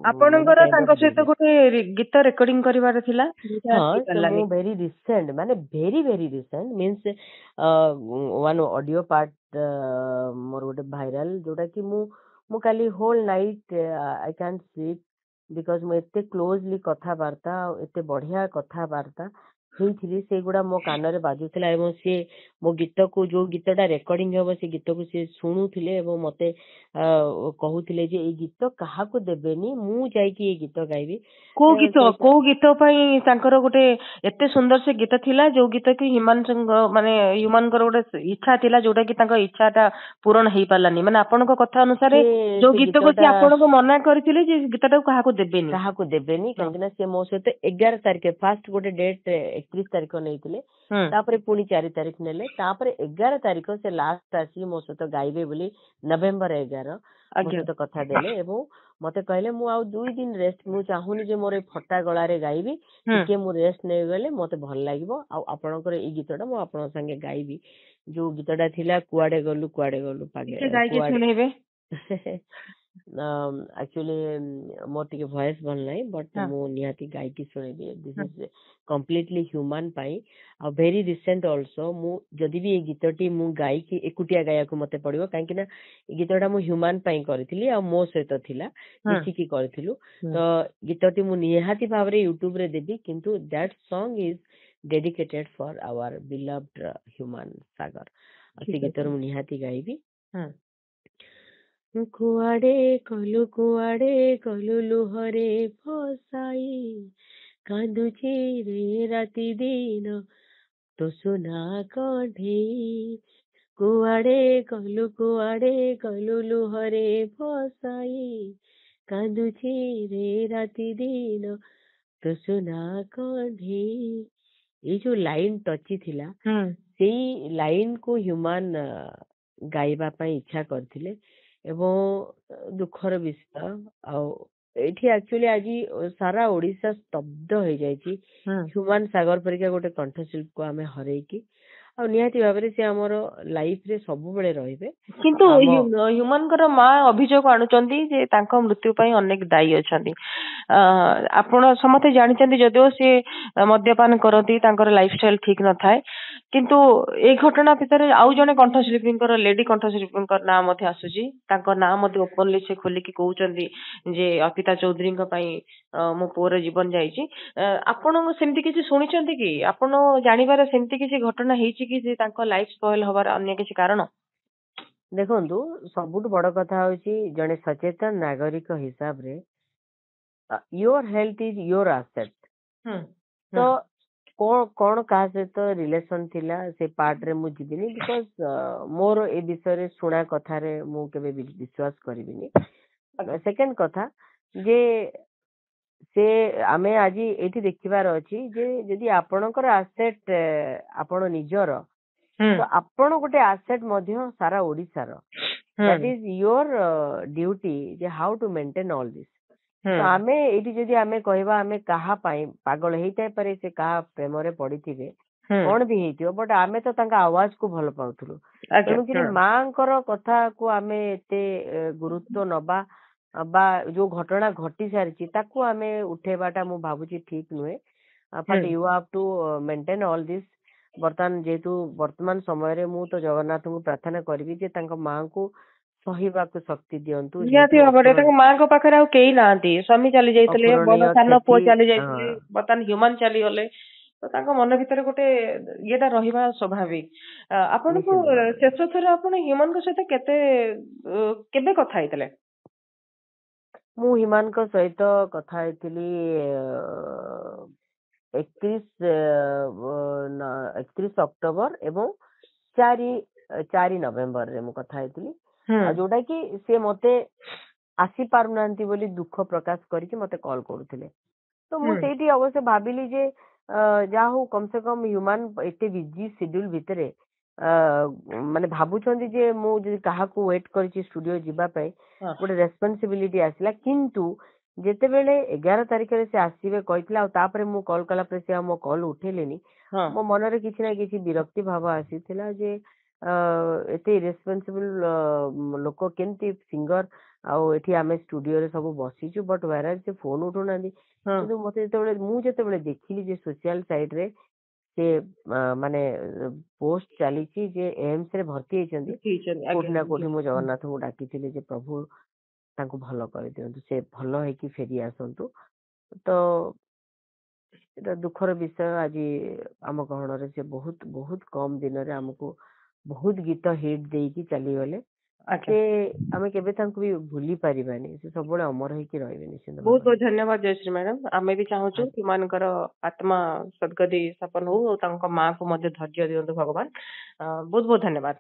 ମାନେ ଆପଣଙ୍କର କାଇଣ୍ଡ ତାଙ୍କ ଅଫ ସହିତ ଗୋଟେ ଗୀତ ରେକର୍ଡିଂ କରିବାର ଥିଲା ଯୋଉଟା हाँ तो ହେଇପାରିଲାନି। ମୁଁ very recent ମାନେ very very recent means one audio part ମୋର ଗୋଟେ viral ଯୋଉଟା କି ମୁଁ କାଲି whole night I can't sleep because ମୁଁ ଏତେ closely କଥାବାର୍ତ୍ତା ଏତେ ବଢିଆ କଥାବାର୍ତ୍ତା ହେଇଥିଲି ସେଗୁଡା ମୋ କାନରେ ବାଜୁଥିଲା ଏବଂ ସିଏ ମୋ ଗୀତକୁ ଯୋଉ ଗୀତଟା ରେକର୍ଡିଂ ହବ ସେ ଗୀତକୁ ସିଏ ଶୁଣୁଥିଲେ ଏବଂ ମତେ କହୁଥିଲେ ଯେ ଏଇ ଗୀତ କାହାକୁ ଦେବେନି ମୁଁ ଯାଇକି ଏଇ ଗୀତ ଗାଇବି। କୋଉ ଗୀତ ପାଇଁ ତାଙ୍କର ଗୋଟେ ଏତେ ସୁନ୍ଦର ସେ ଗୀତ ଥିଲା ଯୋଉ ଗୀତ କି ହ୍ୟୁମାନଙ୍କର ଗୋଟେ ଇଚ୍ଛା ଥିଲା ଯୋଉଟା କି ତାଙ୍କ ଇଚ୍ଛାଟା ପୂରଣ ହେଇପାରିଲାନି ମାନେ ଆପଣଙ୍କ କଥା ଅନୁସାରେ ଯୋଉ ଗୀତକୁ ସେ ଆପଣଙ୍କୁ ମନା କରିଥିଲେ ଯେ ଗୀତଟାକୁ କାହାକୁ ଦେବେନି କାହିଁକି ନା ସେ ମୋ ସହିତ 11 ତାରିଖ ଫାଷ୍ଟ ଗୋଟେ ଡେଟ୍ 31 ତାରିଖ ନେଇଥିଲେ ତାପରେ ପୁଣି 4 ତାରିଖ ନେଲେ ତାପରେ 11 ତାରିଖ ସେ ଲାଷ୍ଟ ଆସିକି ମୋ ସହିତ ଗାଇବେ ବୋଲି ନଭେମ୍ବର 11 ମୋ ସହିତ କଥା ଦେଲେ ଏବଂ ମତେ କହିଲେ ମୁଁ ଆଉ 2 ଦିନ ରେଷ୍ଟ ମୁଁ ଚାହୁଁନି ଯେ ମୋର ଏଇ ଫଟା ଗଳାରେ ଗାଇବି ଟିକେ ମୁଁ ରେଷ୍ଟ ନେଇଗଲେ ମତେ ଭଲ ଲାଗିବ ଆଉ ଆପଣଙ୍କର ଏଇ ଗୀତଟା ମୁଁ ଆପଣଙ୍କ ସାଙ୍ଗେ ଗାଇବି ଯୋଉ ଗୀତଟା ଥିଲା କୁଆଡେ ଗଲୁ କୁଆଡେ actually ମୋର ଟିକେ ଭଏସ ଭଲ ନାହିଁ ବଟ୍ ମୁଁ ନିହାତି ଗାଇକି ଶୁଣେଇବି ଦିସ୍ ଇଜ କମ୍ପ୍ଲିଟଲି ହ୍ୟୁମାନ ପାଇଁ ଆଉ ଭେରି ରିସେଣ୍ଟ ଅଲସୋ ମୁଁ ଯଦି ବି ଏଇ ଗୀତଟି ମୁଁ ଗାଇକି ଏକୁଟିଆ ଗାଇବାକୁ ମତେ ପଡିବ କାହିଁକି ନା ଏଇ ଗୀତଟା ମୁଁ ହ୍ୟୁମାନ ପାଇଁ କରିଥିଲି ଆଉ ମୋ ସହିତ ଥିଲା ମିଶିକି କରିଥିଲୁ ତ ଗୀତଟି ମୁଁ ନିହାତି ଭାବରେ ୟୁଟ୍ୟୁବ ରେ ଦେବି କିନ୍ତୁ ଦ୍ୟାଟ୍ ସଙ୍ଗ is dedicated for our beloved Human Sagar ଆଉ ସେ ଗୀତର ମୁଁ ନିହାତି ଗାଇବି। କୁଆଡେ କଲୁ ଲୁହରେ ଫସାଇ କାନ୍ଦୁଛି ରେ ରାତି ଦିନ ତୋ ସୁନା କଣ୍ଢେଇ କୁଆଡେ କଲୁ ଲୁହରେ ଫସାଇ କାନ୍ଦୁଛି ରେ ରାତି ଦିନ ତୋ ସୁନା କଣ୍ଢେଇ ଏଇ ଯୋଉ ଲାଇନ ଟଚି ଥିଲା ସେଇ ଲାଇନ କୁ ହ୍ୟୁମାନ ଗାଇବା ପାଇଁ ଇଚ୍ଛା କରିଥିଲେ ଏବଂ ଦୁଃଖର ବିଷୟ ଆଉ ଏଇଠି ଆକ୍ଚୁଆଲି ଆଜି ସାରା ଓଡିଶା ସ୍ତବ୍ଧ ହେଇଯାଇଛି ହ୍ୟୁମାନ ସାଗର ପରିକା ଗୋଟେ କଣ୍ଠଶିଳ୍ପୀକୁ ଆମେ ହରେଇକି ଆଉ ନିହାତି ଭାବରେ ସେ ଆମର ଲାଇଫ ରେ ସବୁବେଳେ ରହିବେ। କିନ୍ତୁ ହ୍ୟୁମାନଙ୍କର ମା ଅଭିଯୋଗ ଆଣୁଛନ୍ତି ଯେ ତାଙ୍କ ମୃତ୍ୟୁ ପାଇଁ ଅନେକ ଦାୟୀ ଅଛନ୍ତି ଆପଣ ସମସ୍ତେ ଜାଣିଛନ୍ତି ଯଦିଓ ସେ ମଦ୍ୟପାନ କରନ୍ତି ତାଙ୍କର ଲାଇଫଷ୍ଟାଇଲ ଠିକ ନଥାଏ କିନ୍ତୁ ଏଇ ଘଟଣା ଭିତରେ ଆଉ ଜଣେ କଣ୍ଠଶିଳ୍ପୀଙ୍କର ଲେଡି କଣ୍ଠଶିଳ୍ପୀଙ୍କର ନାଁ ମଧ୍ୟ ଆସୁଛି ତାଙ୍କ ନାଁ ମଧ୍ୟ ଓପନଲି ସେ ଖୋଲିକି କହୁଛନ୍ତି ଯେ ଅର୍ପିତା ଚୌଧୁରୀଙ୍କ ପାଇଁ ମୋ ପୁଅର ଜୀବନ ଯାଇଛି ଆପଣ ସେମିତି କିଛି ଶୁଣିଛନ୍ତି କି ଆପଣ ଜାଣିବାରେ ସେମିତି କିଛି ଘଟଣା ହେଇଛି କି ଯେ ତାଙ୍କ ଲାଇଫ ସ୍ପଏଲ ହବାର ଅନ୍ୟ କିଛି କାରଣ? ଦେଖନ୍ତୁ ସବୁଠୁ ବଡ କଥା ହଉଛି ଜଣେ ସଚେତନ ନାଗରିକ ହିସାବରେ your health is your asset ତ କଣ କାହା ସହିତ ରିଲେସନ ଥିଲା ସେ ପାର୍ଟରେ ମୁଁ ଯିବିନି ବିକଜ ମୋର ଏ ବିଷୟରେ ଶୁଣା କଥାରେ ମୁଁ କେବେ ବିଶ୍ୱାସ କରିବିନି। ସେକେଣ୍ଡ କଥା ଯେ ସେ ଆମେ ଆଜି ଏଇଠି ଦେଖିବାର ଅଛି ଯେ ଯଦି ଆପଣଙ୍କର ଆସେଟ ଆପଣ ନିଜର ତ ଆପଣ ଗୋଟେ ଆସେଟ ମଧ୍ୟ ସାରା ଓଡିଶାର ଦ୍ୟାଟ ଇଜ ୟୋର ଡ୍ୟୁଟି ଯେ how to maintain all this ତ ଆମେ ଏଇଠି ଯଦି ଆମେ କହିବା ଆମେ କାହା ପାଇଁ ପାଗଳ ହେଇଥାଇପାରେ ସେ କାହା ପ୍ରେମରେ ପଡିଥିବେ କଣ ବି ହେଇଥିବ ବଟ୍ ଆମେ ତ ତାଙ୍କ ଆୱାଜକୁ ଭଲ ପାଉଥିଲୁ ତେଣୁକରି ମାଙ୍କର କଥାକୁ ଆମେ ଏତେ ଗୁରୁତ୍ୱ ନବା ବା ଯୋଉ ଘଟଣା ଘଟି ସାରିଛି ତାକୁ ଆମେ ଉଠେଇବାଟା ମୁଁ ଭାବୁଛି ଠିକ ନୁହେଁ but you have to maintain all this ବର୍ତ୍ତମାନ ଯେହେତୁ ବର୍ତ୍ତମାନ ସମୟରେ ମୁଁ ତ ଜଗନ୍ନାଥଙ୍କୁ ପ୍ରାର୍ଥନା କରିବି ଯେ ତାଙ୍କ ମାଙ୍କୁ ସହିବାକୁ ଶକ୍ତି ଦିଅନ୍ତୁ। ନିହାତି ଭାବରେ ତାଙ୍କ ମାଙ୍କ ପାଖରେ ଆଉ କେହି ନାହାନ୍ତି ସ୍ୱାମୀ ଚାଲି ଯାଇଥିଲେ ବଡ ସାନ ପୁଅ ଚାଲି ଯାଇଥିଲେ ବର୍ତ୍ତମାନ ହ୍ୟୁମାନ ଚାଲିଗଲେ ତ ତାଙ୍କ ମନ ଭିତରେ ଗୋଟେ ଇଏଟା ରହିବା ସ୍ୱାଭାବିକ। ଆପଣଙ୍କୁ ଶେଷ ଥର ଆପଣ ହ୍ୟୁମାନଙ୍କ ସହିତ କେବେ କଥା ହେଇଥିଲେ? ମୁଁ ହ୍ୟୁମାନଙ୍କ ସହିତ କଥା ହେଇଥିଲି 31 ଅକ୍ଟୋବର ଏବଂ 4 ନଭେମ୍ବରରେ ମୁଁ କଥା ହେଇଥିଲି ଆଉ ଯୋଉଟା କି ସେ ମତେ ଆସି ପାରୁନାହାନ୍ତି ବୋଲି ଦୁଃଖ ପ୍ରକାଶ କରିକି ମତେ କଲ୍ କରୁଥିଲେ ତ ମୁଁ ସେଇଠି ଅବଶ୍ୟ ଭାବିଲି ଯେ ଯାହା ହଉ କମ ସେ କମ ହ୍ୟୁମାନ ଏତେ ବିଜି ସିଡ୍ୟୁଲ ଭିତରେ ମାନେ ଭାବୁଛନ୍ତି ଯେ ମୁଁ ଯଦି କାହାକୁ ୱେଟ୍ କରିଛି ଷ୍ଟୁଡିଓ ଯିବା ପାଇଁ ଗୋଟେ ରେସ୍ପନ୍ସିବିଲିଟି ଆସିଲା କିନ୍ତୁ ଯେତେବେଳେ 11 ତାରିଖରେ ସେ ଆସିବେ କହିଥିଲେ ଆଉ ତାପରେ ମୁଁ କଲ୍ କଲା ପରେ ସେ ଆଉ ମୋ କଲ୍ ଉଠେଇଲେନି ମୋ ମନରେ କିଛି ନା କିଛି ବିରକ୍ତି ଭାବ ଆସିଥିଲା ଯେ ଏତେ ଇରେସ୍ପନ୍ସିବଲ ଲୋକ କେମିତି ସିଙ୍ଗର ଆଉ ଏଠି ଆମେ ଷ୍ଟୁଡିଓରେ ସବୁ ବସିଛୁ ବଟ୍ ୱେରାଜ ସେ ଫୋନ ଉଠଉନାହାନ୍ତି। କିନ୍ତୁ ମତେ ଯେତେବେଳେ ଦେଖିଲି ଯେ ସୋସିଆଲ ସାଇଡରେ ସେ ମାନେ ପୋଷ୍ଟ ଚାଲିଛି ଯେ ଏମ୍ସ ରେ ଭର୍ତ୍ତି ହେଇଛନ୍ତି, କୋଉଠି ନା କୋଉଠି ମୁଁ ଜଗନ୍ନାଥଙ୍କୁ ଡାକିଥିଲି ଯେ ପ୍ରଭୁ ତାଙ୍କୁ ଭଲ କରିଦିଅନ୍ତୁ, ସେ ଭଲ ହେଇକି ଫେରି ଆସନ୍ତୁ। ତ ଏଟା ଦୁଃଖର ବିଷୟ। ଆଜି ଆମ ଗହଣରେ ସେ ବହୁତ ବହୁତ କମ ଦିନରେ ଆମକୁ ବହୁତ ଗୀତ ହିଟ୍ ଦେଇକି ଚାଲିଗଲେ। ସେ ଆମେ କେବେ ତାଙ୍କୁ ବି ଭୁଲି ପାରିବାନି, ସେ ସବୁବେଳେ ଅମର ହେଇକି ରହିବେ ନିଶ୍ଚିତ। ବହୁତ ବହୁତ ଧନ୍ୟବାଦ ଜୟଶ୍ରୀ ମ୍ୟାଡାମ। ଆମେ ବି ଚାହୁଁଛୁ ସେମାନଙ୍କର ଆତ୍ମା ସଦ୍ଗତି ସ୍ଥାପନ ହଉ ଆଉ ତାଙ୍କ ମାଆକୁ ମଧ୍ୟ ଧୈର୍ଯ୍ୟ ଦିଅନ୍ତୁ ଭଗବାନ। ବହୁତ ବହୁତ ଧନ୍ୟବାଦ।